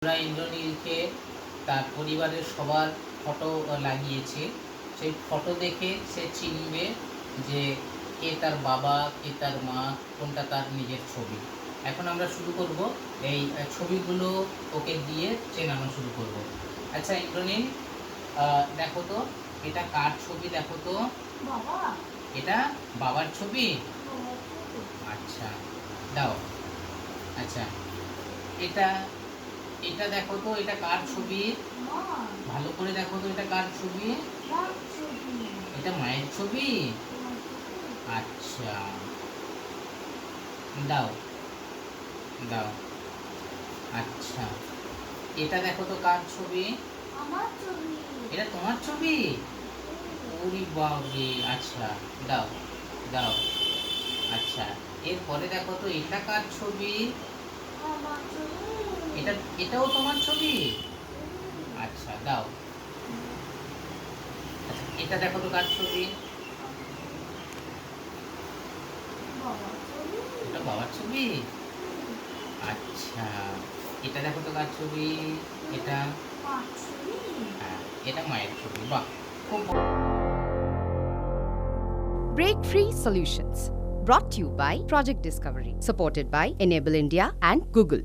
আমরা ইন্দ্রনীলকে তার পরিবারের সবার ফটো লাগিয়েছে। সেই ফটো দেখে সে চিনবে যে কে তার বাবা, কে তার মা, কোনটা তার নিজের ছবি। এখন আমরা শুরু করব এই ছবিগুলো ওকে দিয়ে চেনানো শুরু করব। আচ্ছা ইন্দ্রনীল, দেখো তো এটা কার ছবি? দেখো তো বাবা, এটা বাবার ছবি। বাবার ছবি। আচ্ছা দাও। আচ্ছা এটা এটা দেখো তো এটা কার ছবি? মা, ভালো করে দেখো তো এটা কার ছবি? মার ছবি। এটা মায়ের ছবি। তোমার ছবি। আচ্ছা দাও দাও। আচ্ছা এটা দেখো তো কার ছবি? আমার ছবি। এটা তোমার ছবি? ওরে বাবারে। আচ্ছা দাও দাও। আচ্ছা এরপরে দেখো তো এটা কার ছবি? আমার ছবি। এটাও তোমার ছবি? আচ্ছা দাও। আচ্ছা এটা দেখো তো কার ছবি? বাবার ছবি। এটা বাবার ছবি। আচ্ছা এটা দেখো তো কার ছবি? এটা মার ছবি। হ্যাঁ, এটা মায়ের ছবি। বাহ, খুব Break Free Solutions, brought to you by Project Discovery, supported by Enable India and Google.